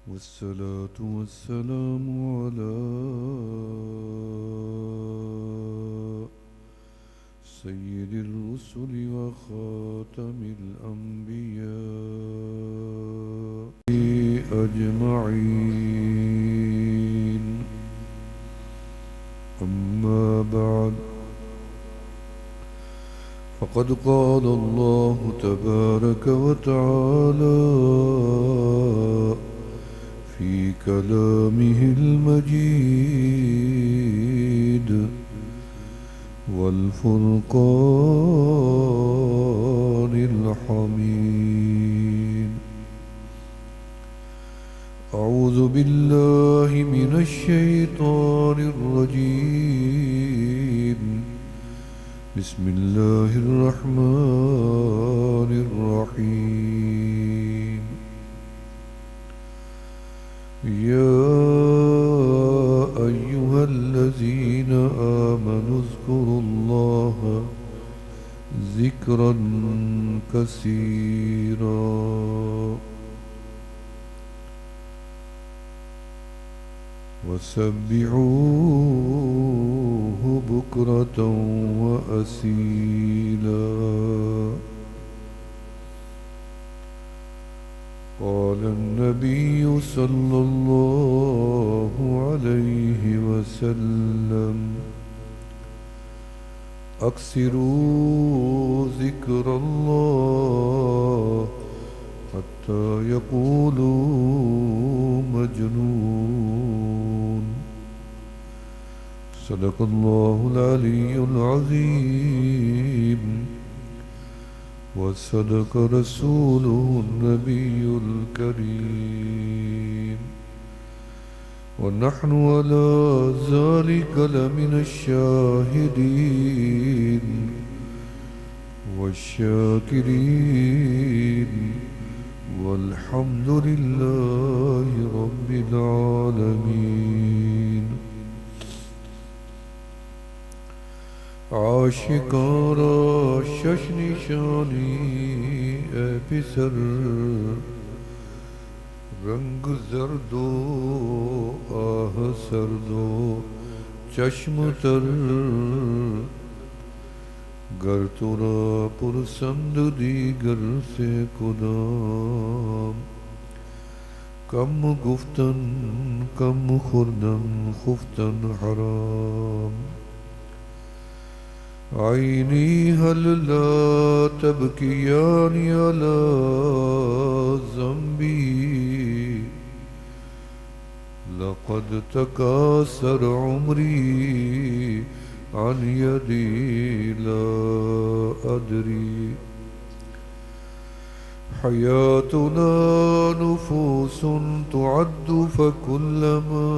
والصلاة والسلام على سيد الرسل وخاتم الأنبياء أجمعين. أما بعد، فقد قال الله تبارك وتعالى في كلامه المجيد والفرقان الحميد: أعوذ بالله من الشيطان الرجيم. بسم الله الرحمن الرحيم. يا أيها الذين آمنوا اذكروا الله ذكرا كثيرا وسبحوه بكرة وأصيلا. قال النبي صلى الله عليه وسلم: أكثروا ذكر الله حتى يقولوا مجنون. صدق الله العلي العظيم، وصدق رسوله النبي الكريم، ونحن على ذلك لمن الشاهدين والشاكرين، والحمد لله رب العالمين. عاشقارا ششن شانی اے پسر، رنگ زردو آہ سردو چشم تر، گر ترا پرسند دیگر سے کدام، کم گفتن کم خوردن خفتن حرام. عینی هل لا تبکیان علی ذنبی، لقد تکاثر عمری عن یدی لا ادری. حیاتنا نفوس تعد فکلما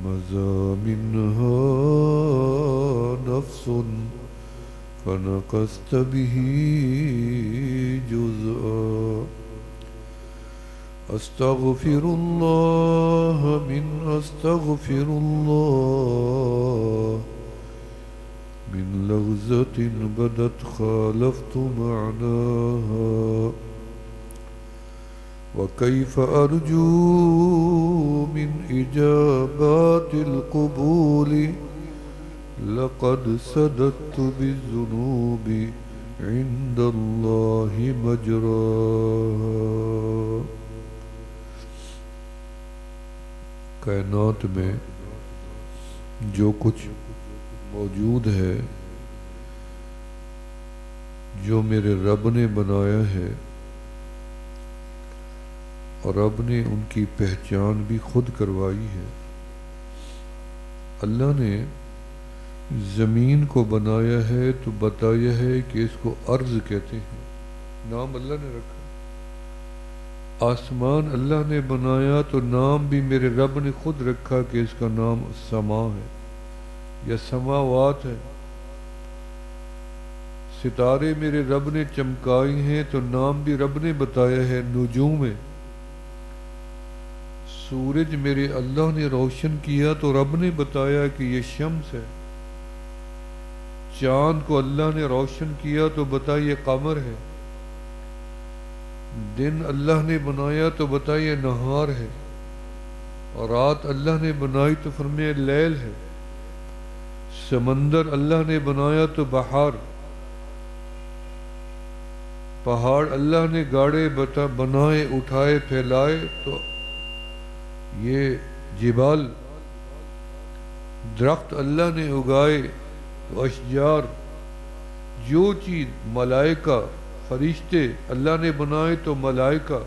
مضى منها نفس فنقصت به جزءا. أستغفر الله من أستغفر الله من لغزة بدت خالفت معناها. وكيف أرجو من إجابات القبول لقد سددت بالذنوب عند الله مجراها. کائنات میں جو کچھ موجود ہے، جو میرے رب نے بنایا ہے، اور رب نے ان کی پہچان بھی خود کروائی ہے. اللہ نے زمین کو بنایا ہے تو بتایا ہے کہ اس کو ارض کہتے ہیں، نام اللہ نے رکھا. آسمان اللہ نے بنایا تو نام بھی میرے رب نے خود رکھا کہ اس کا نام سما ہے یا سماوات ہے. ستارے میرے رب نے چمکائی ہیں تو نام بھی رب نے بتایا ہے نجوم ہے. سورج میرے اللہ نے روشن کیا تو رب نے بتایا کہ یہ شمس ہے. چاند کو اللہ نے روشن کیا تو بتائیے قمر ہے. دن اللہ نے بنایا تو بتائیے نہار ہے، اور رات اللہ نے بنائی تو فرمایا لیل ہے، سمندر اللہ نے بنایا تو بحار، پہاڑ اللہ نے گاڑے بنائے اٹھائے پھیلائے تو یہ جبال، درخت اللہ نے اگائے تو اشجار، جو چیز ملائکہ فرشتے اللہ نے بنائے تو ملائکہ،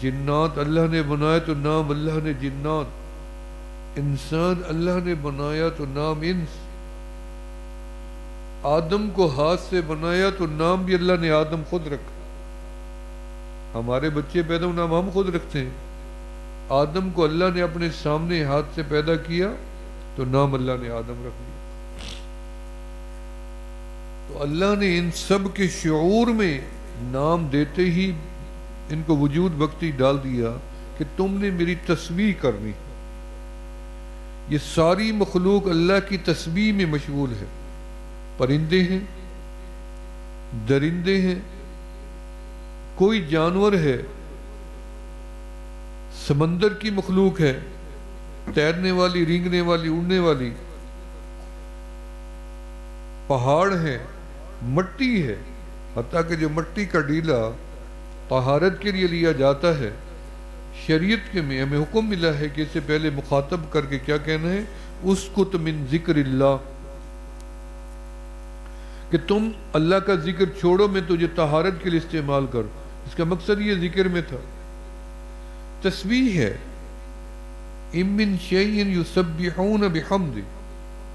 جنات اللہ نے بنائے تو نام اللہ نے جنات، انسان اللہ نے بنایا تو نام انس، آدم کو ہاتھ سے بنایا تو نام بھی اللہ نے آدم خود رکھا۔ ہمارے بچے پیدا ہو نام ہم خود رکھتے ہیں، آدم کو اللہ نے اپنے سامنے ہاتھ سے پیدا کیا تو نام اللہ نے آدم رکھ دیا۔ تو اللہ نے ان سب کے شعور میں نام دیتے ہی ان کو وجود وقتی ڈال دیا کہ تم نے میری تسبیح کرنی۔ یہ ساری مخلوق اللہ کی تسبیح میں مشغول ہے، پرندے ہیں، درندے ہیں، کوئی جانور ہے، سمندر کی مخلوق ہے، تیرنے والی، رینگنے والی، اڑنے والی، پہاڑ ہے، مٹی ہے، حتیٰ کہ جو مٹی کا ڈیلا طہارت کے لیے لیا جاتا ہے، شریعت کے میں ہمیں حکم ملا ہے کہ اس سے پہلے مخاطب کر کے کیا کہنا ہے، اسکت من ذکر اللہ، کہ تم اللہ کا ذکر چھوڑو، میں تجھے طہارت کے لیے استعمال کر۔ اس کا مقصد یہ ذکر میں تھا، تسبیح ہے۔ اِن مِّن شَيْءٍ يُسَبِّحُونَ بِحَمْدِ،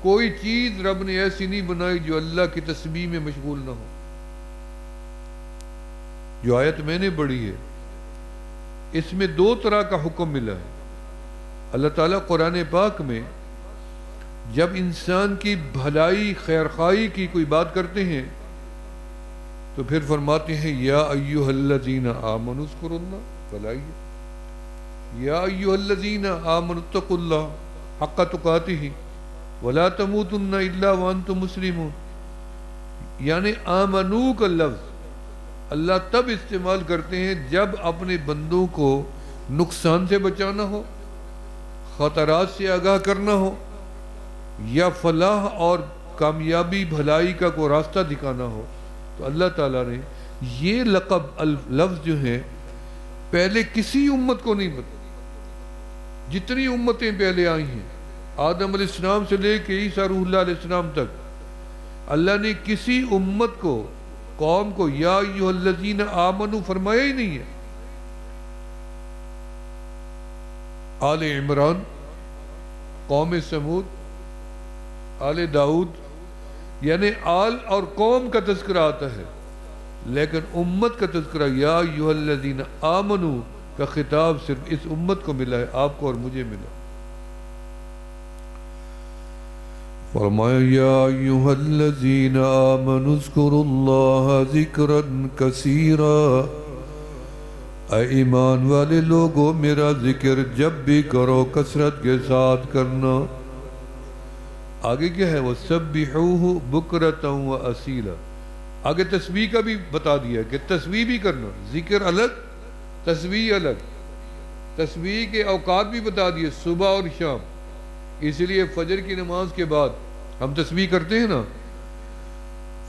کوئی چیز رب نے ایسی نہیں بنائی جو اللہ کی تسبیح میں مشغول نہ ہو۔ جو آیت میں نے پڑھی ہے اس میں دو طرح کا حکم ملا ہے۔ اللہ تعالیٰ قرآن پاک میں جب انسان کی بھلائی خیرخواہی کی کوئی بات کرتے ہیں تو پھر فرماتے ہیں یا ایھا الذین آمنوا اذکروا اللہ، بھلائی ہے، یا ایھا الذین آمنوا اتقوا اللہ حق تقاتہ ولا تموتن الا وانتم مسلمون۔ یعنی آمنو کا لفظ اللہ تب استعمال کرتے ہیں جب اپنے بندوں کو نقصان سے بچانا ہو، خطرات سے آگاہ کرنا ہو، یا فلاح اور کامیابی بھلائی کا کوئی راستہ دکھانا ہو، تو اللہ تعالیٰ نے یہ لقب لفظ جو ہیں پہلے کسی امت کو نہیں بتا، جتنی امتیں پہلے آئی ہیں آدم علیہ السلام سے لے کے عیسیٰ روح اللہ علیہ السلام تک، اللہ نے کسی امت کو، قوم کو یا ایھا الذین آمنوا فرمایا ہی نہیں ہے۔ آل عمران، قوم سمود، آل داؤد، یعنی آل اور قوم کا تذکرہ آتا ہے، لیکن امت کا تذکرہ یا ایھا الذین آمنوا کا خطاب صرف اس امت کو ملا ہے، آپ کو اور مجھے ملا۔ فرمایا یا ایھا الذین آمنوا اذکروا اللہ ذکرا کثیرا، اے ایمان والے لوگو میرا ذکر جب بھی کرو کثرت کے ساتھ کرنا۔ آگے کیا ہے، وَسَبِّحُوهُ بُكْرَةً وَأَصِيلًا، آگے تسبیح کا بھی بتا دیا کہ تسبیح بھی کرنا، ذکر الگ تسبیح الگ، تسبیح کے اوقات بھی بتا دیے، صبح اور شام، اس لیے فجر کی نماز کے بعد ہم تسبیح کرتے ہیں نا،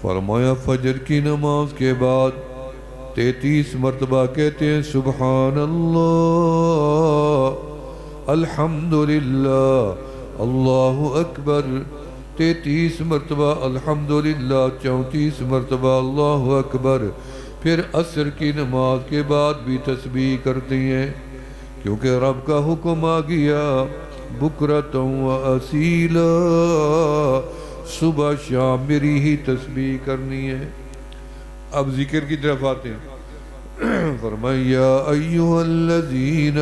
فرمایا فجر کی نماز کے بعد 33 مرتبہ کہتے ہیں سبحان اللہ، الحمدللہ، اللہ اکبر، 33 مرتبہ الحمدللہ، 34 مرتبہ اللہ اکبر۔ پھر عصر کی نماز کے بعد بھی تسبیح کرتے ہیں کیونکہ رب کا حکم آ گیا بکرۃ و اصیلا، صبح شام میری ہی تسبیح کرنی ہے۔ اب ذکر کی طرف آتے ہیں، فرمایا یا ایھا الذین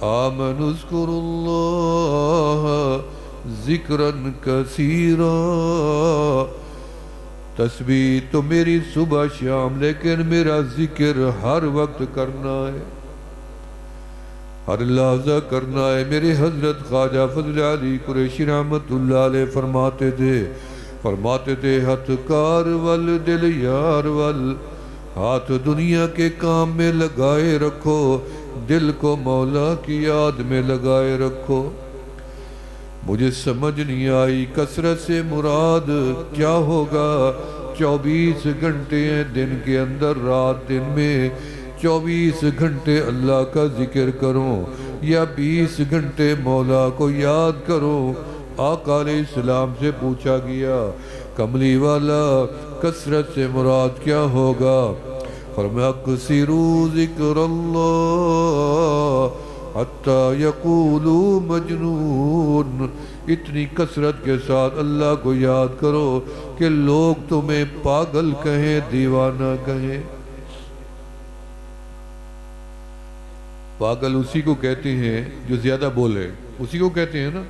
آمنوا اذکروا اللہ ذکرا کثیرا، تسبیح تو میری صبح شام، لیکن میرا ذکر ہر وقت کرنا ہے، ہر لحظہ کرنا ہے۔ میرے حضرت خواجہ فضل علی قریشی رحمت اللہ علیہ فرماتے تھے ہتھ کار ول دل یار ول، ہاتھ دنیا کے کام میں لگائے رکھو، دل کو مولا کی یاد میں لگائے رکھو۔ مجھے سمجھ نہیں آئی کثرت سے مراد کیا ہوگا؟ 24 گھنٹے ہیں دن کے اندر، رات دن میں 24 گھنٹے اللہ کا ذکر کرو یا 20 گھنٹے مولا کو یاد کرو؟ آقا علیہ السلام سے پوچھا گیا کملی والا کثرت سے مراد کیا ہوگا؟ فرمایا کثیروا ذکر اللہ حتی یقولوا مجنون، اتنی کثرت کے ساتھ اللہ کو یاد کرو کہ لوگ تمہیں پاگل کہیں، دیوانہ کہیں۔ پاگل اسی کو کہتے ہیں جو زیادہ بولے، اسی کو کہتے ہیں نا۔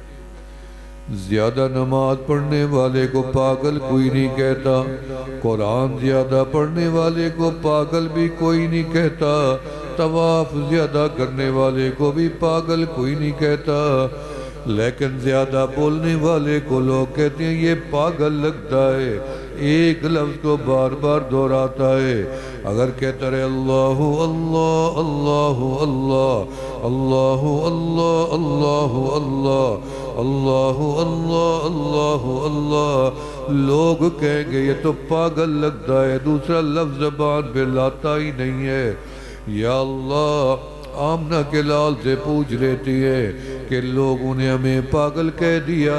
زیادہ نماز پڑھنے والے کو پاگل کوئی نہیں کہتا، قرآن زیادہ پڑھنے والے کو پاگل بھی کوئی نہیں کہتا، طواف زیادہ کرنے والے کو بھی پاگل کوئی نہیں کہتا، لیکن زیادہ بولنے والے کو لوگ کہتے ہیں یہ پاگل لگتا ہے، ایک لفظ کو بار بار دہراتا ہے۔ اگر کہتا رہے اللہ اللہ اللہ اللہ اللہ اللہ اللہ اللہ اللہ اللہ اللہ اللہ، لوگ کہیں گے یہ تو پاگل لگتا ہے، دوسرا لفظ زبان پہ لاتا ہی نہیں ہے۔ یا اللہ آمنہ کے لال سے پوچھ لیتی ہے کہ لوگوں نے ہمیں پاگل کہہ دیا،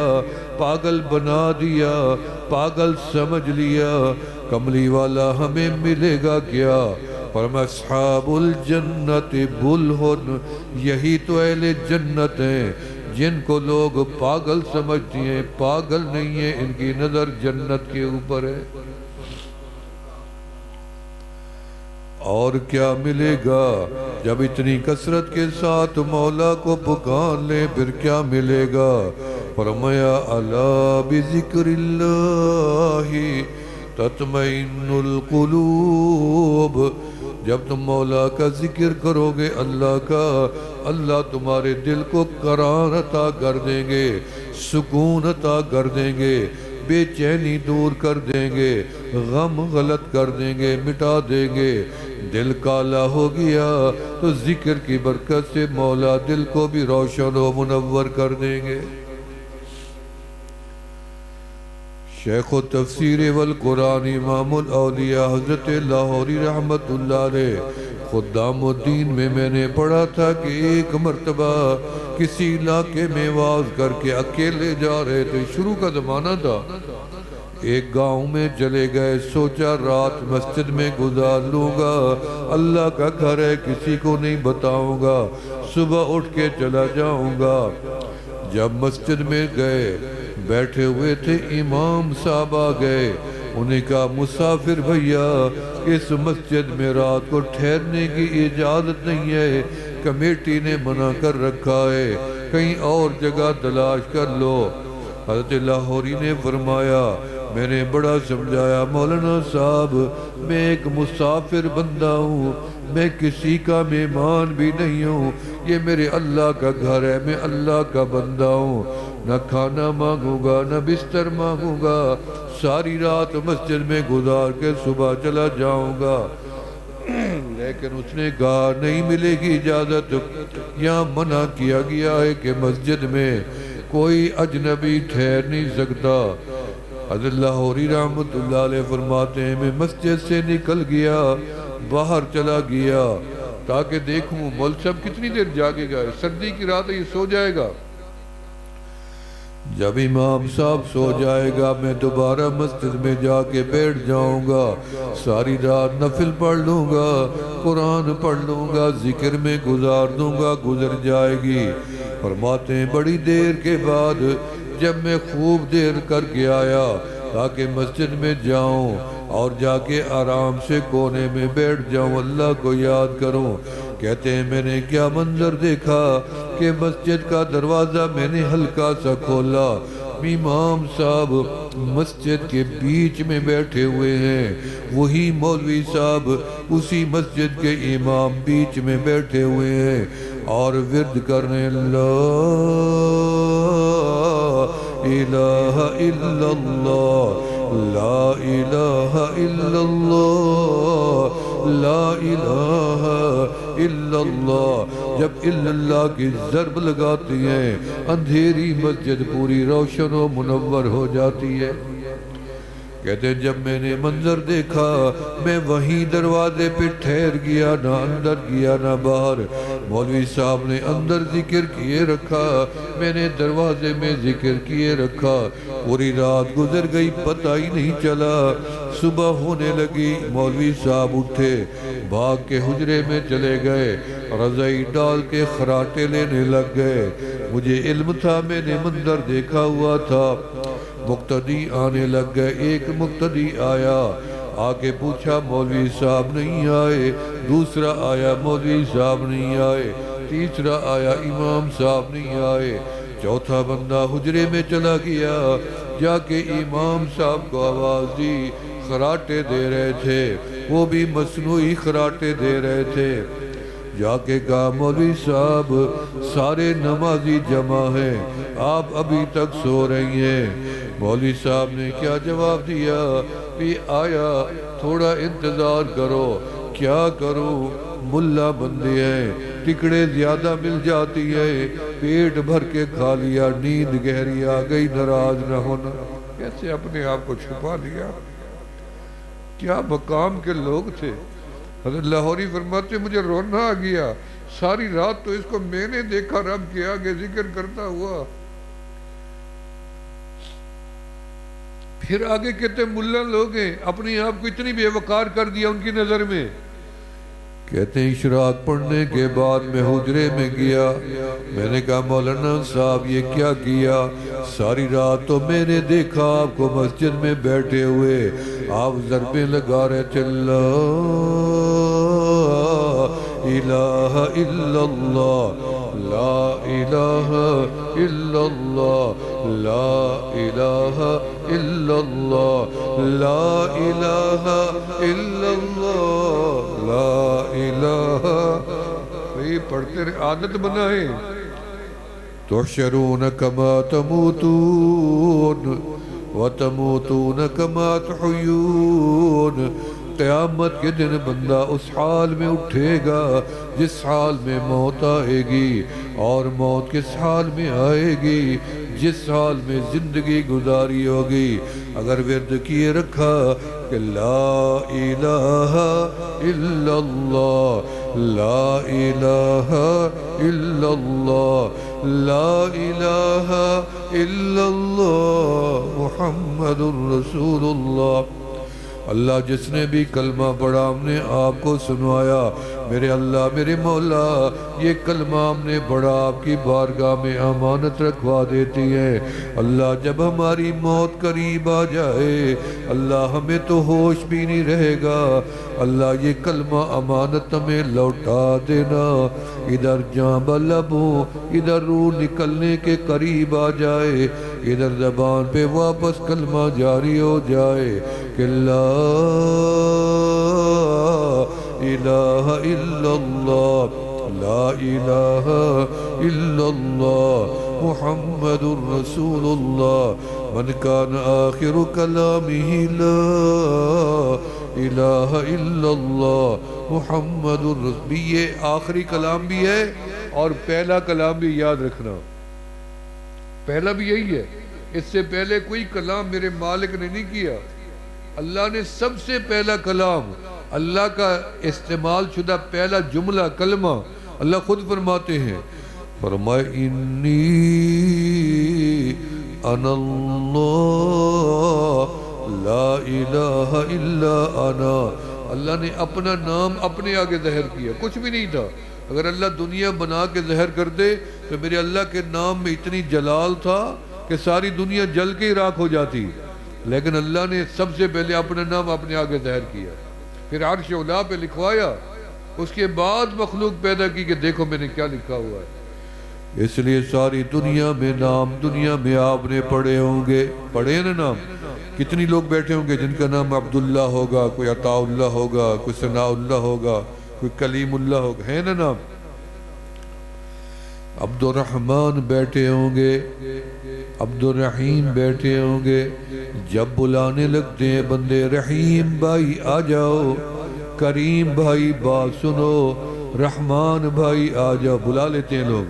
پاگل بنا دیا، پاگل سمجھ لیا، کملی والا ہمیں ملے گا کیا؟ فرمایا اصحاب الجنت بلہن، یہی تو اہل جنت ہیں جن کو لوگ پاگل سمجھتی ہیں، پاگل نہیں ہیں، ان کی نظر جنت کے اوپر ہے۔ اور کیا ملے گا جب اتنی کثرت کے ساتھ مولا کو پکار لیں، پھر کیا ملے گا؟ فرمایا الا بذکر اللہ تطمئن القلوب، جب تم مولا کا ذکر کرو گے اللہ کا، اللہ تمہارے دل کو قرار عطا کر دیں گے، سکون عطا کر دیں گے، بے چینی دور کر دیں گے، غم غلط کر دیں گے، مٹا دیں گے۔ دل کالا ہو گیا تو ذکر کی برکت سے مولا دل کو بھی روشن و منور کر دیں گے۔ شیخ و تفسیر والقرآن امام الاولیاء حضرت لاہوری رحمت اللہ علیہ خدام الدین میں نے پڑھا تھا کہ ایک مرتبہ کسی علاقے میں واز کر کے اکیلے جا رہے تھے، شروع کا زمانہ تھا، ایک گاؤں میں چلے گئے، سوچا رات مسجد میں گزار لوں گا، اللہ کا گھر ہے کسی کو نہیں بتاؤں گا، صبح اٹھ کے چلا جاؤں گا۔ جب مسجد میں گئے، بیٹھے ہوئے تھے، امام صاحب آ گئے، انہیں کہا مسافر بھیا اس مسجد میں رات کو ٹھہرنے کی اجازت نہیں ہے، کمیٹی نے منع کر رکھا ہے، کہیں اور جگہ تلاش کر لو۔ حضرت لاہوری نے فرمایا میں نے بڑا سمجھایا مولانا صاحب میں ایک مسافر بندہ ہوں، میں کسی کا مہمان بھی نہیں ہوں، یہ میرے اللہ کا گھر ہے، میں اللہ کا بندہ ہوں، نہ کھانا مانگوں گا نہ بستر مانگوں گا، ساری رات مسجد میں گزار کے صبح چلا جاؤں گا۔ لیکن اس نے کہا نہیں ملے گی اجازت، یہاں منع کیا گیا ہے کہ مسجد میں کوئی اجنبی ٹھہر نہیں سکتا۔ حضرت لاہوری رحمت اللہ علیہ فرماتے ہیں میں مسجد سے نکل گیا، باہر چلا گیا تاکہ دیکھوں مولوی صاحب کتنی دیر جاگے گا، سردی کی رات ہے یہ سو جائے گا، جب امام صاحب سو جائے گا میں دوبارہ مسجد میں جا کے بیٹھ جاؤں گا، ساری رات نفل پڑھ لوں گا، قرآن پڑھ لوں گا، ذکر میں گزار دوں گا، گزر جائے گی۔ فرماتے ہیں بڑی دیر کے بعد جب میں خوب دیر کر کے آیا تاکہ مسجد میں جاؤں اور جا کے آرام سے کونے میں بیٹھ جاؤں، اللہ کو یاد کروں، کہتے ہیں میں نے کیا منظر دیکھا کہ مسجد کا دروازہ میں نے ہلکا سا کھولا، امام صاحب مسجد کے بیچ میں بیٹھے ہوئے ہیں، وہی مولوی صاحب اسی مسجد کے امام بیچ میں بیٹھے ہوئے ہیں اور ورد کرنے لا الہ الا اللہ لا الہ الا اللہ لا الہ الا اللہ۔ جب الا اللہ کی ضرب لگاتی ہیں اندھیری مسجد پوری روشن و منور ہو جاتی ہے۔ کہتے ہیں جب میں نے منظر دیکھا میں وہیں دروازے پہ ٹھہر گیا، نہ اندر گیا نہ باہر۔ مولوی صاحب نے اندر ذکر کیے رکھا، میں نے دروازے میں ذکر کیے رکھا۔ پوری رات گزر گئی پتہ ہی نہیں چلا۔ صبح ہونے لگی، مولوی صاحب اٹھے، بھاگ کے حجرے میں چلے گئے، رضائی ڈال کے خراٹے لینے لگ گئے۔ مجھے علم تھا، میں نے منظر دیکھا ہوا تھا۔ مقتدی آنے لگ گئے، ایک مقتدی آیا، آ کے پوچھا مولوی صاحب نہیں آئے، دوسرا آیا مولوی صاحب نہیں آئے، تیسرا آیا امام صاحب نہیں آئے، چوتھا بندہ حجرے میں چلا گیا، جا کے امام صاحب کو آواز دی، خراٹے دے رہے تھے، وہ بھی مصنوعی خراٹے دے رہے تھے۔ جا کے کہا مولوی صاحب سارے نمازی جمع ہیں، آپ ابھی تک سو رہی ہیں۔ مولوی صاحب نے کیا جواب دیا، بھی آیا تھوڑا انتظار کرو۔ کیا کروں، ملا بندے ہیں، ٹکڑے زیادہ مل جاتی ہے، پیٹ بھر کے کھا لیا، نیند گہری آ گئی، ناراض نہ ہونا۔ کیسے اپنے آپ کو چھپا لیا، کیا مقام کے لوگ تھے۔ حضرت لاہوری فرماتے مجھے رونا آ گیا، ساری رات تو اس کو میں نے دیکھا رب کے آگے ذکر کرتا ہوا۔ پھر آگے کہتے ملا لوگ ہیں، اپنے آپ کو اتنی بے وقار کر دیا ان کی نظر میں۔ کہتے ہیں اشراق پڑھنے کے بعد میں حجرے میں گیا، میں نے کہا مولانا صاحب یہ کیا کیا، ساری رات تو میں نے دیکھا آپ کو مسجد میں بیٹھے ہوئے، آپ ضربیں لگا رہے تھے، لا الہ الا اللہ، لا الہ الا اللہ، لا الہ الا اللہ، لا الہ الا اللہ، لا الہ۔ یہ پڑھتے رہے، عادت بنائے۔ تحشرون کما تموتون وتموتون کما تحیون۔ قیامت کے دن بندہ اس حال میں اٹھے گا جس حال میں موت آئے گی، اور موت کس حال میں آئے گی، جس حال میں زندگی گزاری ہوگی۔ اگر ورد کیے رکھا کہ لا الہ الا اللہ، لا الہ الا اللہ، لا الہ الا اللہ، محمد رسول اللہ۔ اللہ جس نے بھی کلمہ پڑھا ہم نے آپ کو سنوایا، میرے اللہ میرے مولا یہ کلمہ ہم نے پڑھا آپ کی بارگاہ میں امانت رکھوا دیتی ہے۔ اللہ جب ہماری موت قریب آ جائے اللہ ہمیں تو ہوش بھی نہیں رہے گا، اللہ یہ کلمہ امانت ہمیں لوٹا دینا، ادھر جاں بلبوں ادھر روح نکلنے کے قریب آ جائے، ادھر زبان پہ واپس کلمہ جاری ہو جائے کہ لا الہ الا اللہ، لا الہ الا اللہ، محمد رسول اللہ۔ من کان آخر کلامہ لا الہ الا اللہ محمد رسول۔ یہ آخری کلام بھی ہے اور پہلا کلام بھی یاد رکھنا، پہلا بھی یہی ہے، اس سے پہلے کوئی کلام میرے مالک نے نہیں کیا۔ اللہ نے سب سے پہلا کلام، اللہ کا استعمال شدہ پہلا جملہ کلمہ اللہ خود فرماتے ہیں، فرمائے انی انا اللہ لا الہ الا انا۔ اللہ نے اپنا نام اپنے آگے ظاہر کیا، کچھ بھی نہیں تھا۔ اگر اللہ دنیا بنا کے ظاہر کر دے تو میرے اللہ کے نام میں اتنی جلال تھا کہ ساری دنیا جل کے ہی راکھ ہو جاتی، لیکن اللہ نے سب سے پہلے اپنا نام اپنے آگے ظاہر کیا، پھر عرش اولا پہ لکھوایا، اس کے بعد مخلوق پیدا کی کہ دیکھو میں نے کیا لکھا ہوا ہے۔ اس لیے ساری دنیا میں نام دنیا میں آپ نے پڑھے ہوں گے، پڑھے ہیں نا نام؟ کتنی لوگ بیٹھے ہوں گے جن کا نام عبداللہ ہوگا، کوئی عطاء اللہ ہوگا، کوئی ثناء اللہ ہوگا، کوئی کلیم اللہ ہوگا، ہے نا نام؟ عبد الرحمن بیٹھے ہوں گے، عبد الرحیم بیٹھے ہوں گے، جب بلانے لگتے ہیں بندے رحیم بھائی آ جاؤ، کریم بھائی بات سنو، رحمان بھائی آ جاؤ، بلا لیتے ہیں لوگ۔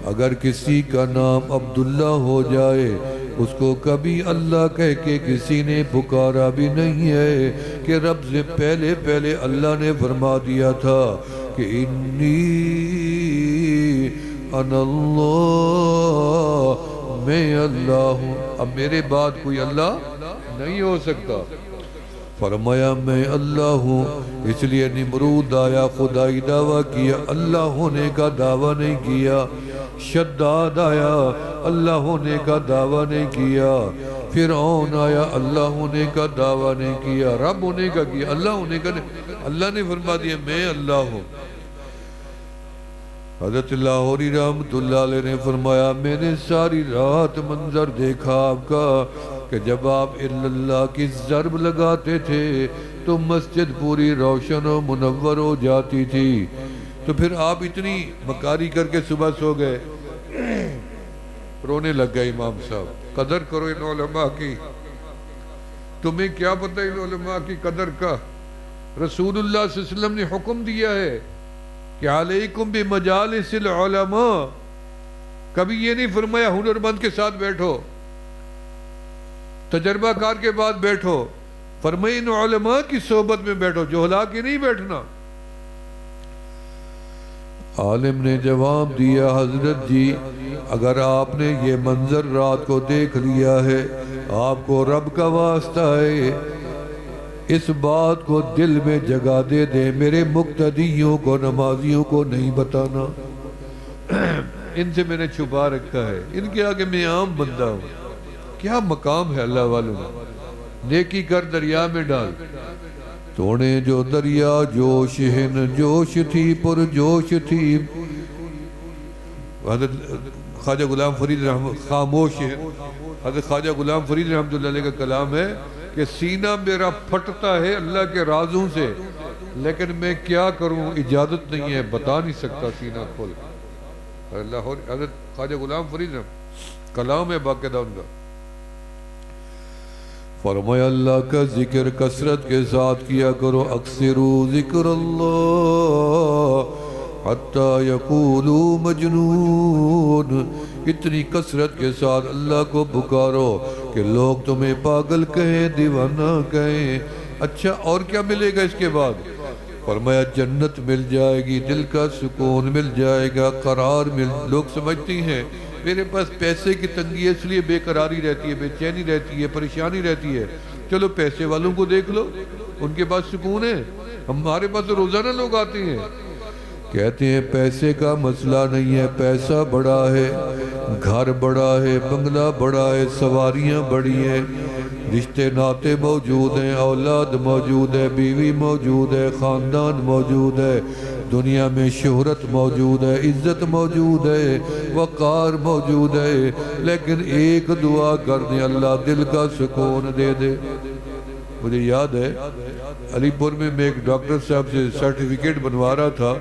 اگر کسی کا نام عبداللہ ہو جائے، اس کو کبھی اللہ کہہ کے کسی نے پکارا بھی نہیں ہے، کہ رب سے پہلے پہلے اللہ نے فرما دیا تھا کہ انی انا اللہ، میں اللہ ہوں۔ اب میرے بعد کوئی اللہ نہیں ہو سکتا۔ فرمایا میں اللہ ہوں، اس لیے نمرود آیا، خدائی دعویٰ کیا، اللہ ہونے کا دعویٰ نہیں کیا۔ شداد آیا، اللہ ہونے کا دعویٰ نہیں کیا۔ فرعون آیا، اللہ ہونے کا دعویٰ نہیں کیا۔ رب ہونے کا کیا، اللہ ہونے کا نہیں۔ اللہ نے فرما دیا میں اللہ ہوں۔ حضرت لاہوری رحمت اللہ علیہ نے فرمایا میں نے ساری رات منظر دیکھا آپ کا کہ جب آپ اللہ کی ضرب لگاتے تھے تو مسجد پوری روشن و منور ہو جاتی تھی۔ تو پھر آپ اتنی مکاری کر کے صبح سو گئے، رونے لگ گئے امام صاحب۔ قدر کرو ان علماء کی، تمہیں کیا پتہ ان علماء کی قدر کا؟ رسول اللہ صلی اللہ علیہ وسلم نے حکم دیا ہے کہ علیکم بمجالس العلماء، کبھی یہ نہیں فرمایا ہنر مند کے ساتھ بیٹھو، تجربہ کار کے بعد بیٹھو، فرمایا ان علماء کی صحبت میں بیٹھو، جہلا کے نہیں بیٹھنا۔ عالم نے جواب دیا حضرت جی اگر آپ نے یہ منظر رات کو دیکھ لیا ہے، آپ کو رب کا واسطہ ہے اس بات کو دل میں جگہ دے دیں، میرے مقتدیوں کو نمازیوں کو نہیں بتانا، ان سے میں نے چھپا رکھا ہے، ان کے آگے میں عام بندہ ہوں۔ کیا مقام ہے اللہ والوں میں، نیکی کر دریا میں ڈال، توڑے جو دریا جوش ہن جوش تھی پر جوش تھی۔ حضرت خواجہ غلام فرید خاموش ہے، حضرت خواجہ غلام فرید رحمۃ اللہ علیہ کا کلام ہے کہ سینہ میرا پھٹتا ہے اللہ کے رازوں سے، لیکن میں کیا کروں، اجازت نہیں ہے، بتا نہیں سکتا سینہ کھول۔ حضرت خواجہ غلام فرید رحمۃ کلام ہے باقاعدہ ان کا۔ فرمایا اللہ کا ذکر کثرت کے ساتھ کیا کرو، اکثروا ذکر اللہ حتی یقولوا مجنون، اتنی کثرت کے ساتھ اللہ کو پکارو کہ لوگ تمہیں پاگل کہیں، دیوانہ کہیں۔ اچھا اور کیا ملے گا اس کے بعد؟ فرمایا جنت مل جائے گی، دل کا سکون مل جائے گا، قرار مل۔ لوگ سمجھتی ہیں میرے پاس پیسے کی تنگی ہے اس لیے بے قراری رہتی ہے، بے چینی رہتی ہے، پریشانی رہتی ہے۔ چلو پیسے والوں کو دیکھ لو، ان کے پاس سکون ہے، ہمارے پاس روزانہ لوگ آتے ہیں کہتے ہیں پیسے کا مسئلہ نہیں ہے، پیسہ بڑا ہے، گھر بڑا ہے، بنگلہ بڑا ہے، سواریاں بڑی ہیں، رشتے ناتے موجود ہیں، اولاد موجود ہے، بیوی موجود ہے، خاندان موجود ہے، دنیا میں شہرت موجود ہے، عزت موجود ہے، وقار موجود ہے، لیکن ایک دعا کر دیں اللہ دل کا سکون دے دے۔ مجھے یاد ہے علی پور میں ایک ڈاکٹر صاحب سے سرٹیفکیٹ بنوا رہا تھا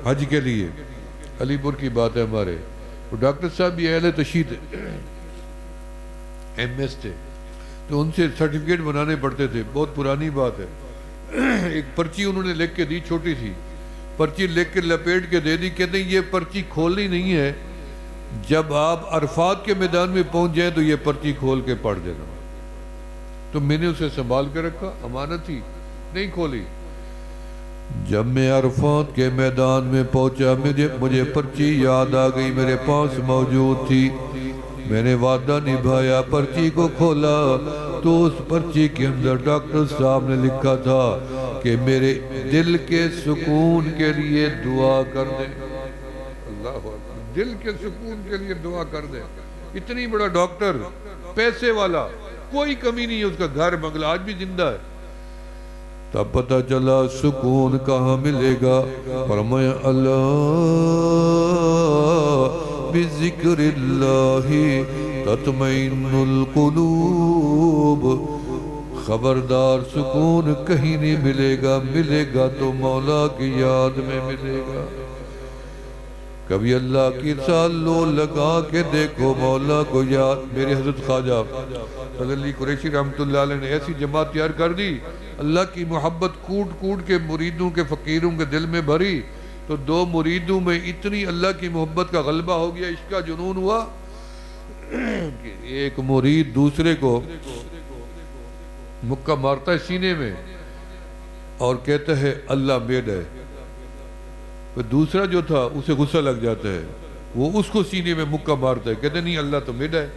حج کے لیے، علی پور کی بات ہے ہمارے، وہ ڈاکٹر صاحب بھی اہل تشیع تھے، ایم ایس تھے، تو ان سے سرٹیفکیٹ بنانے پڑتے تھے، بہت پرانی بات ہے۔ ایک پرچی انہوں نے لکھ کے دی، چھوٹی سی پرچی لکھ کے لپیٹ کے دے دی، کہتے ہیں یہ پرچی کھولنی نہیں ہے، جب آپ عرفات کے میدان میں پہنچ جائیں تو یہ پرچی کھول کے پڑھ دینا۔ تو میں نے اسے سنبھال کے رکھا، امانت تھی، نہیں کھولی۔ جب میں عرفات کے میدان میں پہنچا مجھے پرچی یاد آ گئی، میرے پاس موجود تھی، میں نے وعدہ نبھایا، پرچی کو کھولا تو اس پرچی کے اندر ڈاکٹر صاحب نے لکھا تھا کہ میرے دل کے سکون کے لیے دعا کر دیں، اللہ اکبر، دل کے سکون کے لیے دعا کر دیں۔ اتنی بڑا ڈاکٹر، پیسے والا، کوئی کمی نہیں ہے، اس کا گھر بنگلہ آج بھی زندہ ہے۔ تب پتہ چلا سکون کہاں ملے گا، فرمایا اللہ بذکر اللہ تطمئن القلوب، خبردار سکون کہیں نہیں ملے گا، ملے گا تو مولا کی یاد میں ملے گا۔ کبھی اللہ کی تعلق لگا کے دیکھو مولا کو یاد. میرے حضرت خواجہ فضل علی قریشی رحمۃ اللہ علیہ نے ایسی جماعت تیار کر دی, اللہ کی محبت کوٹ کوٹ کے مریدوں کے فقیروں کے دل میں بھری, تو دو مریدوں میں اتنی اللہ کی محبت کا غلبہ ہو گیا, عشق کا جنون ہوا کہ ایک مرید دوسرے کو مکہ مارتا ہے سینے میں اور کہتا ہے اللہ میڈ ہے. دوسرا جو تھا اسے غصہ لگ جاتا ہے, وہ اس کو سینے میں مکہ مارتا ہے, کہتے نہیں اللہ تو میڈ ہے.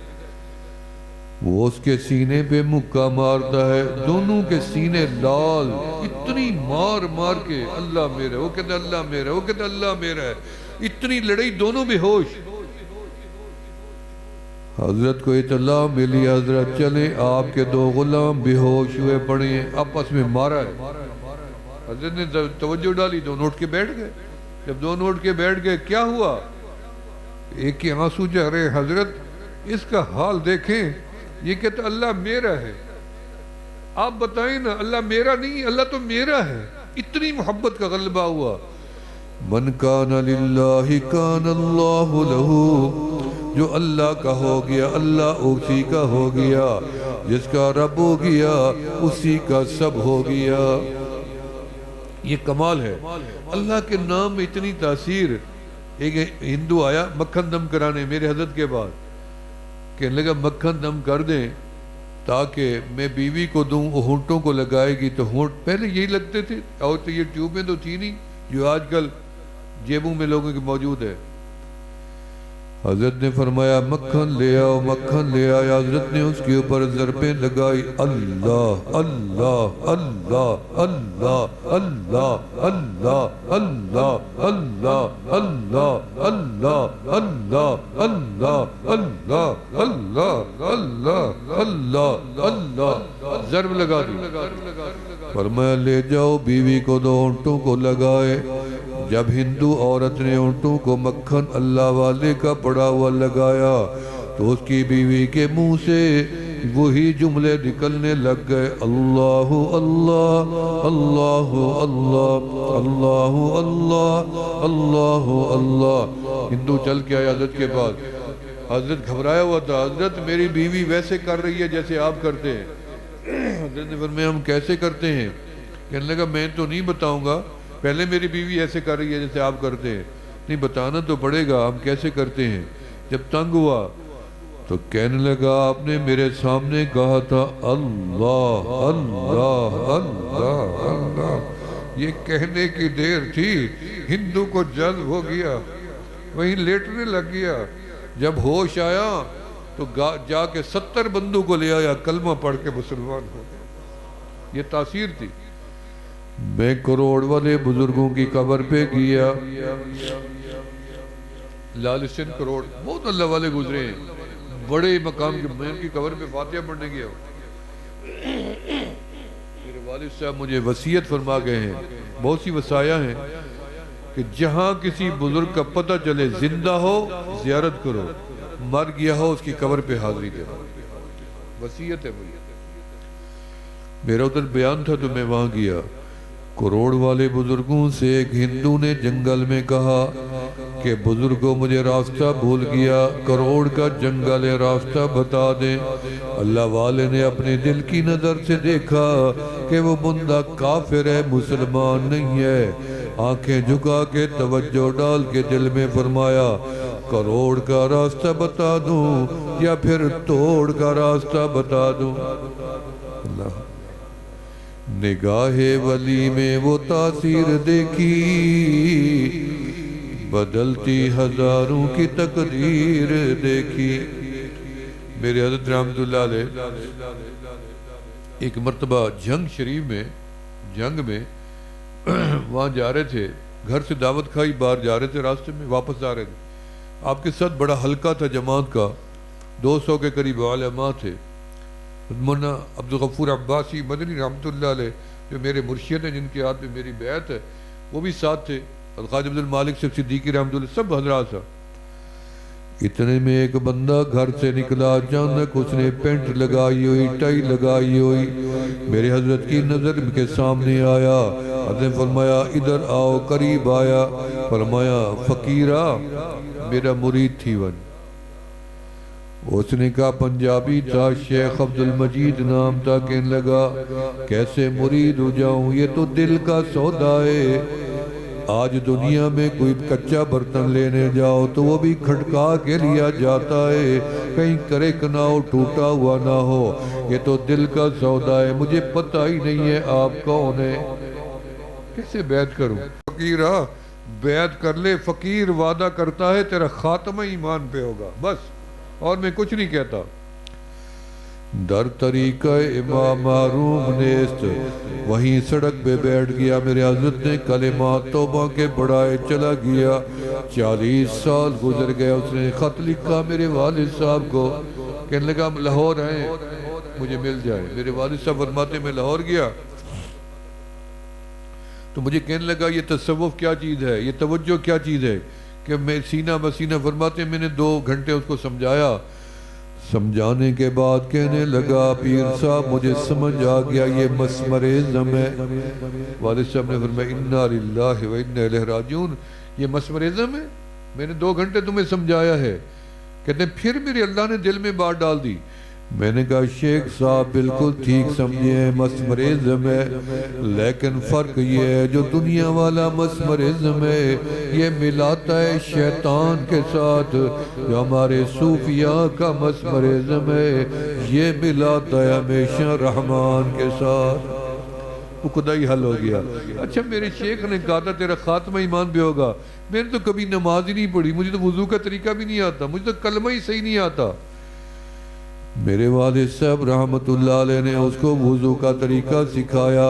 وہ اس کے سینے پہ مکہ مارتا ہے, دونوں کے سینے لال, اتنی مار مار کے اللہ میرا, وہ کہتا اللہ میرا, وہ کہتا اللہ میرا ہے, اتنی لڑائی, دونوں بے ہوش. حضرت کو اطلاع ملی, حضرت چلے آپ کے دو غلام بے ہوش ہوئے پڑے ہیں, آپس میں مارا ہے. حضرت نے توجہ ڈالی, دونوں اٹھ کے بیٹھ گئے. جب دونوں اٹھ کے بیٹھ گئے, کیا ہوا؟ ایک کی آنسو جا رہے, حضرت اس کا حال دیکھیں, یہ کہتا اللہ میرا ہے, آپ بتائیں نا, اللہ میرا نہیں, اللہ تو میرا ہے. اتنی محبت کا غلبہ ہوا. من کان للہ کان اللہ لہ, جو اللہ کا ہو گیا اللہ اسی کا ہو گیا, جس کا رب ہو گیا اسی کا سب ہو گیا. یہ کمال ہے اللہ کے نام میں اتنی تاثیر. ایک ہندو آیا مکھن دم کرانے میرے حضرت کے بعد, کہنے لگا مکھن دم کر دیں تاکہ میں بیوی کو دوں, وہ ہونٹوں کو لگائے گی. تو ہونٹ پہلے یہی لگتے تھے, اور تو یہ ٹیوبیں تو تھی نہیں جو آج کل جیبوں میں لوگوں کے موجود ہے. حضرت نے فرمایا مکھن لے آؤ, مکھن لے آیا. حضرت نے اس کے اوپر ضربیں لگائی, اللہ اللہ اللہ اللہ اللہ اللہ اللہ اللہ اللہ اللہ اللہ اللہ اللہ اللہ اللہ اللہ اللہ, ضرب لگا دی. فرمایا لے جاؤ بیوی کو دو اونٹوں کو لگائے. جب ہندو عورت نے اونٹوں کو مکھن اللہ والے کا پڑا ہوا لگایا تو اس کی بیوی کے منہ سے وہی جملے نکلنے لگ گئے, اللہ اللہ اللہ اللہ اللہ اللہ اللہ اللہ. ہندو چل کے آیا حضرت کے پاس, حضرت گھبرایا ہوا تھا, حضرت میری بیوی ویسے کر رہی ہے جیسے آپ کرتے ہیں. حضرت نے فرمایا ہم کیسے کرتے ہیں؟ کہنے لگا میں تو نہیں بتاؤں گا, پہلے میری بیوی ایسے کر رہی ہے جیسے آپ کرتے ہیں. نہیں بتانا تو پڑے گا ہم کیسے کرتے ہیں. جب تنگ ہوا تو کہنے لگا آپ نے میرے سامنے کہا تھا اللہ اللہ اللہ اللہ. یہ کہنے کی دیر تھی, ہندو کو جذب ہو گیا, وہیں لیٹنے لگ گیا. جب ہوش آیا تو جا کے 70 بندوں کو لے آیا, کلمہ پڑھ کے مسلمان ہو گیا. یہ تاثیر تھی. میں کروڑ والے بزرگوں کی قبر پہ گیا, لال حسین کروڑ بہت اللہ والے گزرے ہیں, بڑے مقام کے. میں ان کی قبر پہ فاتحہ پڑھنے گیا. میرے والد صاحب مجھے وصیت فرما گئے ہیں, بہت سی وصایا ہیں کہ جہاں کسی بزرگ کا پتہ چلے زندہ ہو زیارت کرو, مر گیا ہو اس کی قبر پہ حاضری دے. وصیت ہے مجھے. میرا ادھر بیان تھا تو میں وہاں گیا. کروڑ والے بزرگوں سے ایک ہندو نے جنگل میں کہا کہ بزرگوں مجھے راستہ بھول گیا, کروڑ کا جنگل ہے, راستہ بتا دیں. اللہ والے نے اپنے دل کی نظر سے دیکھا کہ وہ بندہ کافر ہے, مسلمان نہیں ہے. آنکھیں جھکا کے توجہ ڈال کے دل میں فرمایا کروڑ کا راستہ بتا دوں یا پھر توڑ کا راستہ بتا دوں. اللہ نگاہ ولی میں وہ تاثیر دیکھی, بدلتی ہزاروں کی تقدیر دیکھی. میرے حضرت رحمت اللہ علیہ ایک مرتبہ جنگ شریف میں, جنگ میں وہاں جا رہے تھے, گھر سے دعوت کھائی, باہر جا رہے تھے, راستے میں واپس آ رہے تھے. آپ کے ساتھ بڑا حلقہ تھا جماعت کا, 200 کے قریب علماء تھے. مولانا عبدالغفور عباسی مدنی رحمۃ اللہ علیہ جو میرے مرشد ہیں, جن کے ہاتھ میں میری بیعت ہے, وہ بھی ساتھ تھے. الخواجہ عبد المالک سے صدیقی رحمۃ اللہ, سب حضرات تھا. اتنے میں ایک بندہ گھر سے نکلا, اچانک اس نے پینٹ لگائی ہوئی, ٹائی لگائی ہوئی, میرے حضرت کی نظر کے سامنے آیا. حضرت نے فرمایا ادھر آؤ، قریب آیا، فرمایا فقیرہ میرا مرید تھی ون. اس نے کہا پنجابی تھا، شیخ عبد المجید نام تھا. کہنے لگا کیسے مرید ہو جاؤں، یہ تو دل کا سودا ہے. آج دنیا میں کوئی کچا برتن لینے جاؤ تو وہ بھی کھٹکا کے لیا جاتا ہے، کہیں کریک نہ ہو، ٹوٹا ہوا نہ ہو. یہ تو دل کا سودا ہے. مجھے پتہ ہی نہیں ہے آپ کون ہیں، کیسے بیعت کروں؟ فقیرہ بیعت کر لے. فقیر وعدہ کرتا ہے تیرا خاتمہ ایمان پہ ہوگا، بس اور میں کچھ نہیں کہتا. در طریقہ امام معروم نیست، وہیں سڑک پہ بیٹھ گیا. میرے حضرت نے کلمات توبہ کے بڑھائے چلا گیا. 40 سال گزر گئے. اس نے خط لکھا میرے والد صاحب کو، کہنے لگا لاہور ہیں مجھے مل جائے. میرے والد صاحب فرماتے میں لاہور گیا تو مجھے کہنے لگا یہ تصوف کیا چیز ہے، یہ توجہ کیا چیز ہے، کہ میں سینہ بسینہ. فرماتے میں نے 2 گھنٹے اس کو سمجھایا. سمجھانے کے بعد کہنے لگا پیر صاحب مجھے سمجھ آ گیا یہ مسمر اعظم ہے. والد صاحب نے فرمایا انا للہ و انا الیہ راجعون، یہ مسمر اعظم ہے، میں نے 2 گھنٹے تمہیں سمجھایا ہے. کہتے ہیں پھر میرے اللہ نے دل میں بات ڈال دی. میں نے کہا شیخ صاحب بالکل ٹھیک سمجھے ہیں، مسمر اعظم ہے، لیکن فرق یہ ہے جو دنیا والا مسمر اعظم ہے یہ ملاتا ہے شیطان کے ساتھ، جو ہمارے صوفیاء کا مسمر اعظم ہے یہ ملاتا ہے ہمیشہ رحمان کے ساتھ. وہ خدا ہی حل ہو گیا. اچھا میرے شیخ نے کہا تھا تیرا خاتمہ ایمان بھی ہوگا. میں نے تو کبھی نماز ہی نہیں پڑھی، مجھے تو وضو کا طریقہ بھی نہیں آتا، مجھے تو کلمہ ہی صحیح نہیں آتا. میرے والد صاحب رحمت اللہ علیہ نے اس کو وضو کا طریقہ سکھایا،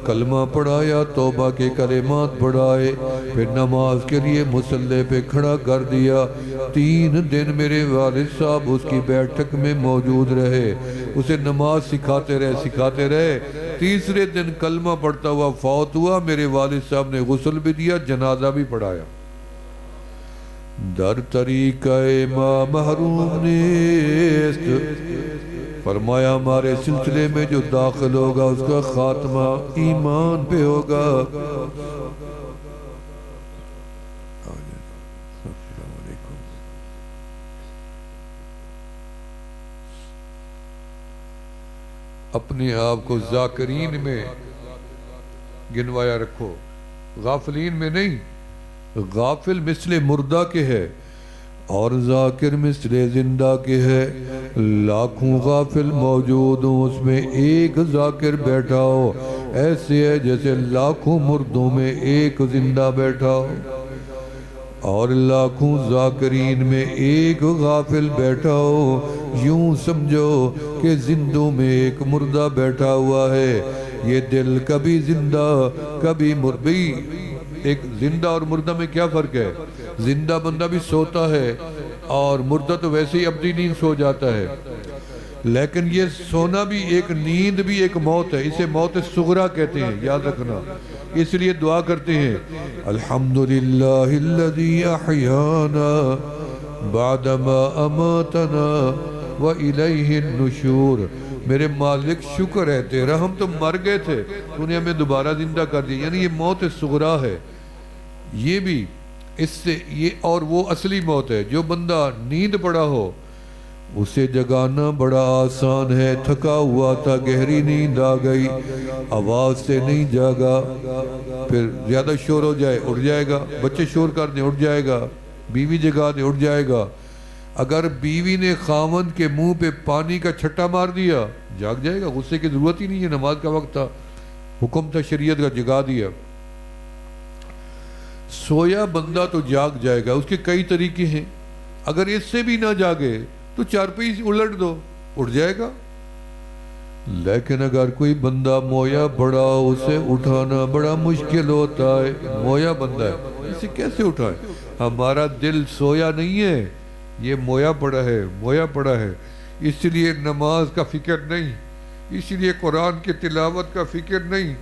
کلمہ پڑھایا، توبہ کے کلمات پڑھائے، پھر نماز کے لیے مصلی پہ کھڑا کر دیا. 3 دن میرے والد صاحب اس کی بیٹھک میں موجود رہے، اسے نماز سکھاتے رہے. تیسرے دن کلمہ پڑھتا ہوا فوت ہوا. میرے والد صاحب نے غسل بھی دیا، جنازہ بھی پڑھایا. در طریقہ امام محروم نیست، فرمایا ہمارے سلسلے میں جو داخل ہوگا اس کا خاتمہ ایمان پہ ہوگا. اپنے آپ کو ذاکرین میں گنوایا رکھو، غافلین میں نہیں. غافل مثل مردہ کے ہے اور ذاکر مثل زندہ کے ہے. لاکھوں غافل موجود ہوں اس میں ایک ذاکر بیٹھا ہو، ایسے ہے جیسے لاکھوں مردوں میں ایک زندہ بیٹھا ہو، اور لاکھوں ذاکرین میں ایک غافل بیٹھا ہو. یوں سمجھو کہ زندوں میں ایک مردہ بیٹھا ہوا ہے. یہ دل کبھی زندہ کبھی مردی. ایک زندہ اور مردہ میں کیا فرق ہے؟ زندہ بندہ بھی سوتا ہے اور مردہ تو ویسے ہی ابدی نیند سو جاتا ہے، لیکن یہ سونا بھی ایک نیند بھی ایک موت ہے. اسے موت صغریٰ کہتے ہیں، یاد رکھنا. اس لیے دعا کرتے ہیں الحمدللہ الذی احیانا بعدما اماتنا والیہ النشور. میرے مالک شکر ہے تیرا، ہم تو مر گئے تھے، تو نے ہمیں دوبارہ زندہ کر دیا. یعنی یہ موت صغریٰ ہے. یہ بھی اس سے یہ اور وہ اصلی موت ہے. جو بندہ نیند پڑا ہو اسے جگانا بڑا آسان ہے. تھکا ہوا تھا، گہری نیند آ گئی، آواز سے نہیں جاگا، پھر زیادہ شور ہو جائے اٹھ جائے گا، بچے شور کر دیں اٹھ جائے گا، بیوی جگا دے اٹھ جائے گا. اگر بیوی نے خاوند کے منہ پہ پانی کا چھٹا مار دیا جاگ جائے گا. غصے کی ضرورت ہی نہیں ہے، نماز کا وقت تھا، حکم تھا شریعت کا، جگا دیا. سویا بندہ تو جاگ جائے گا. اس کے کئی طریقے ہیں. اگر اس سے بھی نہ جاگے تو چارپائی الٹ دو اٹھ جائے گا. لیکن اگر کوئی بندہ مویا پڑا اسے اٹھانا بڑا مشکل ہوتا ہے. مویا بندہ ہے، اسے کیسے اٹھائے؟ ہمارا دل سویا نہیں ہے، یہ مویا پڑا ہے. اس لیے نماز کا فکر نہیں، اس لیے قرآن کی تلاوت کا فکر نہیں،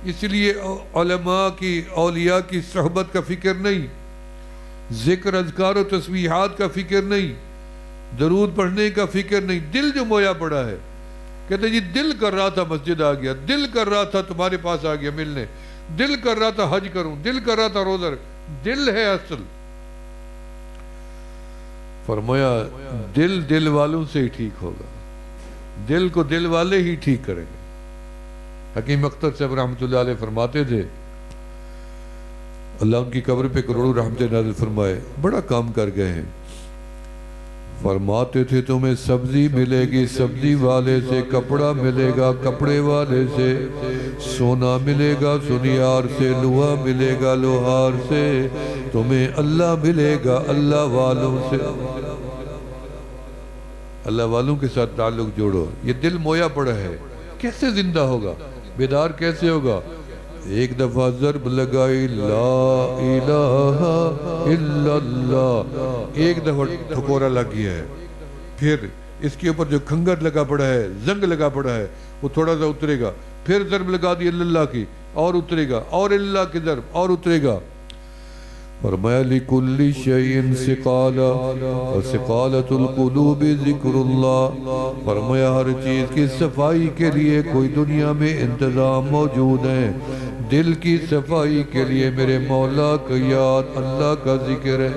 اس لیے علماء کی اولیاء کی صحبت کا فکر نہیں، ذکر اذکار و تسبیحات کا فکر نہیں، درود پڑھنے کا فکر نہیں. دل جو مویا پڑا ہے، کہتے جی دل کر رہا تھا مسجد آ گیا، دل کر رہا تھا تمہارے پاس آ گیا ملنے. دل کر رہا تھا حج کروں، دل کر رہا تھا روزہ، دل ہے اصل۔ فرمایا دل دل والوں سے ہی ٹھیک ہوگا، دل کو دل والے ہی ٹھیک کریں گے۔ حکیم اختر صاحب رحمۃ اللہ علیہ فرماتے تھے، اللہ ان کی قبر پہ کروڑوں رحمت نازل فرمائے، بڑا کام کر گئے ہیں۔ فرماتے تھے تمہیں سبزی ملے گی سبزی والے سے، کپڑا ملے گا کپڑے والے سے، سونا ملے گا سنیار سے، لوہا ملے گا لوہار سے، تمہیں اللہ ملے گا اللہ والوں سے۔ اللہ والوں کے ساتھ تعلق جوڑو۔ یہ دل مویا پڑا ہے، کیسے زندہ ہوگا، بیدار کیسے ہوگا؟ ایک دفعہ ضرب لگائی لا الہ الا اللہ، ایک دفعہ ٹھکورا لگ گیا ہے، پھر اس کے اوپر جو کھنگر لگا پڑا ہے، زنگ لگا پڑا ہے، وہ تھوڑا سا اترے گا، پھر ضرب لگا دی اللہ کی اور اترے گا، اور اللہ کی ضرب اور اترے گا۔ فرمایا لِكُلِّ شَيْءٍ سِقَالَةٌ وَسِقَالَةُ الْقُلُوبِ ذِكْرُ اللَّهِ، فرمایا ہر چیز کی صفائی کے لیے کوئی دنیا میں انتظام موجود ہے، دل کی صفائی کے لیے میرے مولا کا یاد، اللہ کا ذکر ہے۔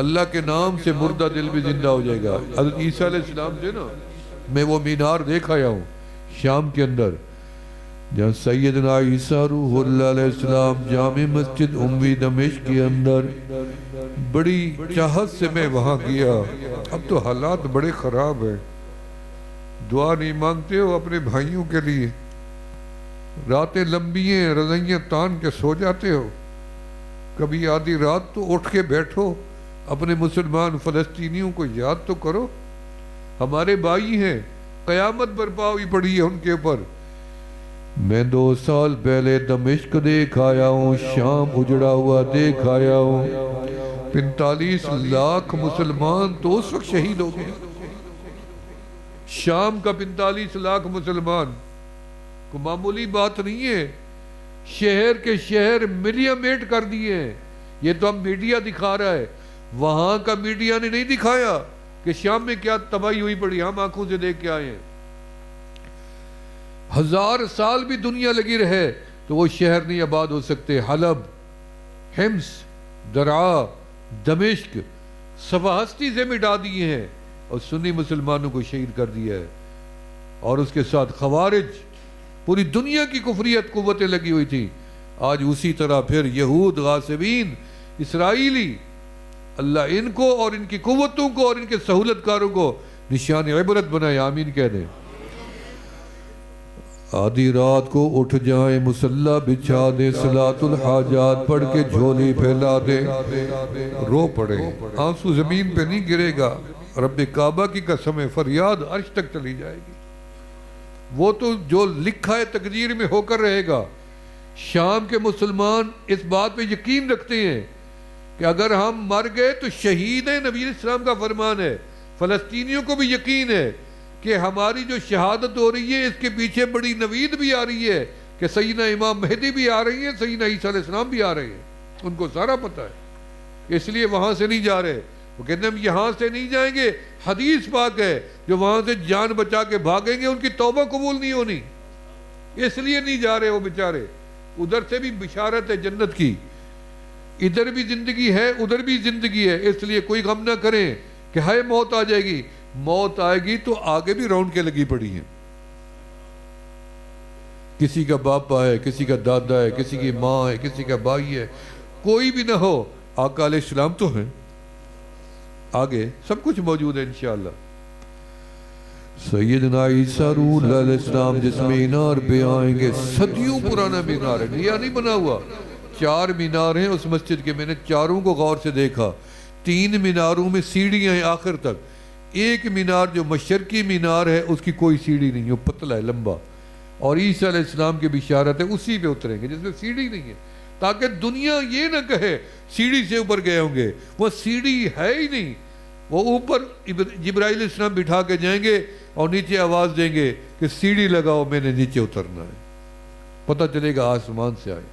اللہ کے نام سے مردہ دل بھی زندہ ہو جائے گا۔ حضرت عیسیٰ علیہ السلام سے نا میں وہ مینار دیکھ آیا ہوں شام کے اندر، جہاں سیدنا عیسیٰ روح اللہ علیہ السلام جامع مسجد اموی دمشق کے اندر، بڑی چاہت سے میں وہاں گیا۔ اب تو حالات بڑے خراب ہیں، دعا نہیں مانگتے ہو اپنے بھائیوں کے لیے، راتیں لمبی ہیں، رضائیاں تان کے سو جاتے ہو، کبھی آدھی رات تو اٹھ کے بیٹھو، اپنے مسلمان فلسطینیوں کو یاد تو کرو، ہمارے بھائی ہیں، قیامت برپا ہوئی پڑی ہے ان کے اوپر۔ میں 2 سال پہلے دمشق دیکھ آیا ہوں، شام اجڑا ہوا دیکھ آیا ہوں، 45 لاکھ مسلمان تو اس وقت شہید ہو گئے۔ شام کا 45 لاکھ مسلمان کو معمولی بات نہیں ہے، شہر کے شہر ملیا میٹ کر دیے ہیں۔ یہ تو اب میڈیا دکھا رہا ہے، وہاں کا میڈیا نے نہیں دکھایا کہ شام میں کیا تباہی ہوئی پڑی، ہم آنکھوں سے دیکھ کے آئے ہیں۔ 1000 سال بھی دنیا لگی رہے تو وہ شہر نہیں آباد ہو سکتے۔ حلب، حمص، درعا، دمشق سباستی سے مٹا دیے ہیں اور سنی مسلمانوں کو شہید کر دیا ہے، اور اس کے ساتھ خوارج، پوری دنیا کی کفریت قوتیں لگی ہوئی تھی۔ آج اسی طرح پھر یہود، غاصبین، اسرائیلی، اللہ ان کو اور ان کی قوتوں کو اور ان کے سہولت کاروں کو نشان عبرت بنائے، آمین کہہ دیں۔ آدھی رات کو اٹھ جائیں، مصلی بچھا دیں، صلاۃ الحاجات پڑھ کے جھولی پھیلا دیں، رو پڑے، آنسو زمین پہ نہیں گرے گا، رب کعبہ کی قسم ہے فریاد عرش تک چلی جائے گی۔ وہ تو جو لکھا ہے تقدیر میں ہو کر رہے گا۔ شام کے مسلمان اس بات پہ یقین رکھتے ہیں کہ اگر ہم مر گئے تو شہید ہیں، نبی علیہ السلام کا فرمان ہے۔ فلسطینیوں کو بھی یقین ہے کہ ہماری جو شہادت ہو رہی ہے اس کے پیچھے بڑی نوید بھی آ رہی ہے کہ سیدنا امام مہدی بھی آ رہی ہیں، سیدنا عیسیٰ علیہ السلام بھی آ رہے ہیں، ان کو سارا پتہ ہے، اس لیے وہاں سے نہیں جا رہے۔ وہ کہتے ہیں ہم یہاں سے نہیں جائیں گے، حدیث پاک ہے جو وہاں سے جان بچا کے بھاگیں گے ان کی توبہ قبول نہیں ہونی، اس لیے نہیں جا رہے وہ بیچارے۔ ادھر سے بھی بشارت ہے جنت کی، ادھر بھی زندگی ہے ادھر بھی زندگی ہے، اس لیے کوئی غم نہ کریں کہ ہائے موت آ جائے گی۔ موت آئے گی تو آگے بھی راؤنڈ کے لگی پڑی ہیں، کسی کا باپا ہے، کسی کا دادا ہے، کسی کی ماں ہے، کسی کا بھائی ہے، کوئی بھی نہ ہو، آقا علیہ السلام تو ہیں، آگے سب کچھ موجود ہے انشاءاللہ۔ سیدنا عیسیٰ روح اللہ علیہ السلام جس مینار پہ آئیں گے، صدیوں پرانا مینار ہے، نیا نہیں بنا ہوا، 4 مینار ہیں اس مسجد کے، میں نے چاروں کو غور سے دیکھا، 3 میناروں میں سیڑھیاں ہیں آخر تک، ایک مینار جو مشرقی مینار ہے اس کی کوئی سیڑھی نہیں ہے، وہ پتلا ہے لمبا، اور عیسیٰ علیہ السلام کی بشارت ہے اسی پہ اتریں گے جس میں سیڑھی نہیں ہے، تاکہ دنیا یہ نہ کہے سیڑھی سے اوپر گئے ہوں گے، وہ سیڑھی ہے ہی نہیں، وہ اوپر جبرائیل علیہ السلام بٹھا کے جائیں گے اور نیچے آواز دیں گے کہ سیڑھی لگاؤ میں نے نیچے اترنا ہے، پتہ چلے گا آسمان سے آئے۔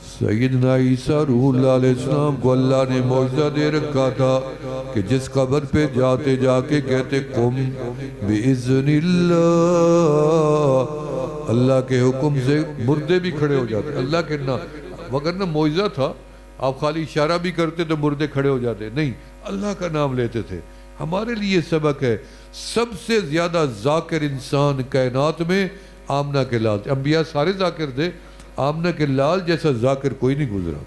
سیدنا عیسیٰ روح اللہ علیہ السلام کو اللہ نے معجزہ دے رکھا تھا کہ جس قبر پہ جاتے جا کے کہتے قم بِإِذْنِ اللَّهِ، اللہ کے حکم سے مردے بھی کھڑے ہو جاتے. اللہ کے وگرنہ معجزہ تھا، آپ خالی اشارہ بھی کرتے تو مردے کھڑے ہو جاتے. نہیں، اللہ کا نام لیتے تھے. ہمارے لیے سبق ہے. سب سے زیادہ ذاکر انسان کائنات میں آمنہ کے لال تھے. انبیاء سارے ذاکر تھے، آمنہ کے لال جیسا ذاکر کوئی نہیں گزرا.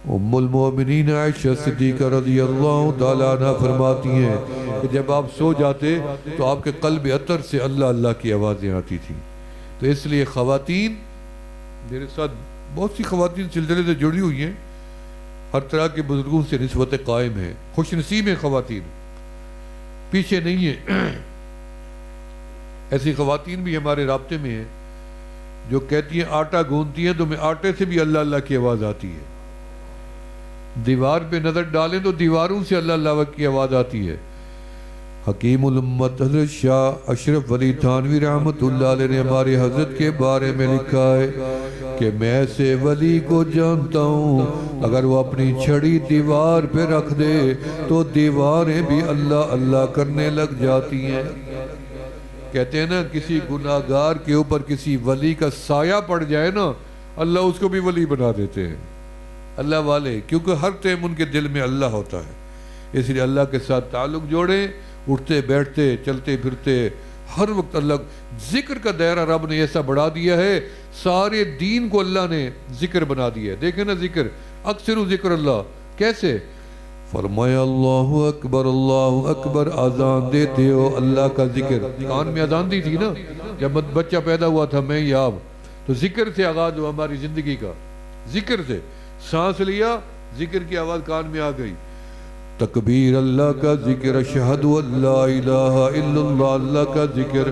ام المومنین عائشہ صدیقہ رضی اللہ تعالیٰ عنہ فرماتی ہیں کہ جب آپ سو جاتے تو آپ کے قلب عطر سے اللہ اللہ کی آوازیں آتی تھیں. تو اس لیے خواتین، میرے ساتھ بہت سی خواتین سلسلے سے جڑی ہوئی ہیں، ہر طرح کے بزرگوں سے نسبت قائم ہیں، خوش نصیب ہیں خواتین، پیچھے نہیں ہیں. ایسی خواتین بھی ہمارے رابطے میں ہیں جو کہتی ہیں آٹا گوندتی ہیں تو میں آٹے سے بھی اللہ اللہ کی آواز آتی ہے. دیوار پہ نظر ڈالیں تو دیواروں سے اللہ اللہ کی آواز آتی ہے. حکیم الامت حضرت شاہ اشرف ولی تھانوی رحمت اللہ علیہ نے ہمارے حضرت کے بارے میں لکھا ہے کہ میں ایسے ولی کو جانتا ہوں اگر وہ اپنی چھڑی دیوار پہ رکھ دے تو دیواریں بھی اللہ اللہ کرنے لگ جاتی ہیں. کہتے ہیں نا کسی گناہگار کے اوپر کسی ولی کا سایہ پڑ جائے نا، اللہ اس کو بھی ولی بنا دیتے ہیں. اللہ والے، کیونکہ ہر ٹائم ان کے دل میں اللہ ہوتا ہے. اس لیے اللہ کے ساتھ تعلق جوڑیں، اٹھتے بیٹھتے چلتے پھرتے ہر وقت اللہ. ذکر کا دائرہ رب نے ایسا بڑھا دیا ہے، سارے دین کو اللہ نے ذکر بنا دیا ہے. دیکھیں نا ذکر، اکثر ذکر اللہ. کیسے؟ فرمایا اللہ اکبر، اذان دیتے ہو اللہ کا ذکر. کان میں اذان دی تھی نا جب بچہ پیدا ہوا تھا میں یا آپ، تو ذکر سے آغاز ہوا ہماری زندگی کا. ذکر سے سانس لیا، ذکر کی آواز کان میں آ گئی. تکبیر اللہ کا ذکر، اشہد ان لا الہ الا اللہ اللہ کا ذکر،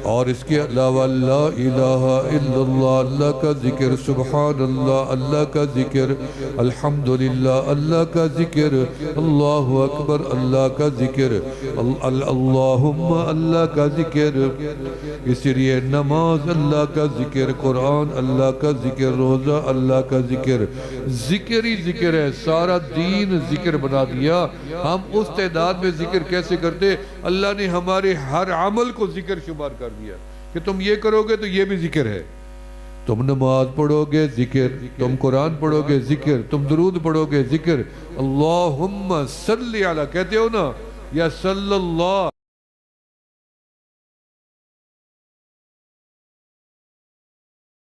اور اس کے علاوہ لا الہ الا اللہ اللہ کا ذکر، سبحان اللہ اللہ کا ذکر، الحمدللہ اللہ کا ذکر، اللہ اکبر اللہ کا ذکر، اللہم اللہ کا ذکر. اس لیے نماز اللہ کا ذکر، قرآن اللہ کا ذکر، روزہ اللہ کا ذکر. ذکر ہی ذکر ہے، سارا دین ذکر بنا دیا. ہم اس تعداد میں ذکر کیسے کرتے؟ اللہ نے ہمارے ہر عمل کو ذکر شمار کر دیا کہ تم یہ کرو گے تو یہ بھی ذکر ہے. تم نماز پڑھو گے ذکر، تم قرآن پڑھو گے ذکر، تم درود پڑھو گے ذکر. اللہم صلی علی، کہتے ہو نا یا صلی اللہ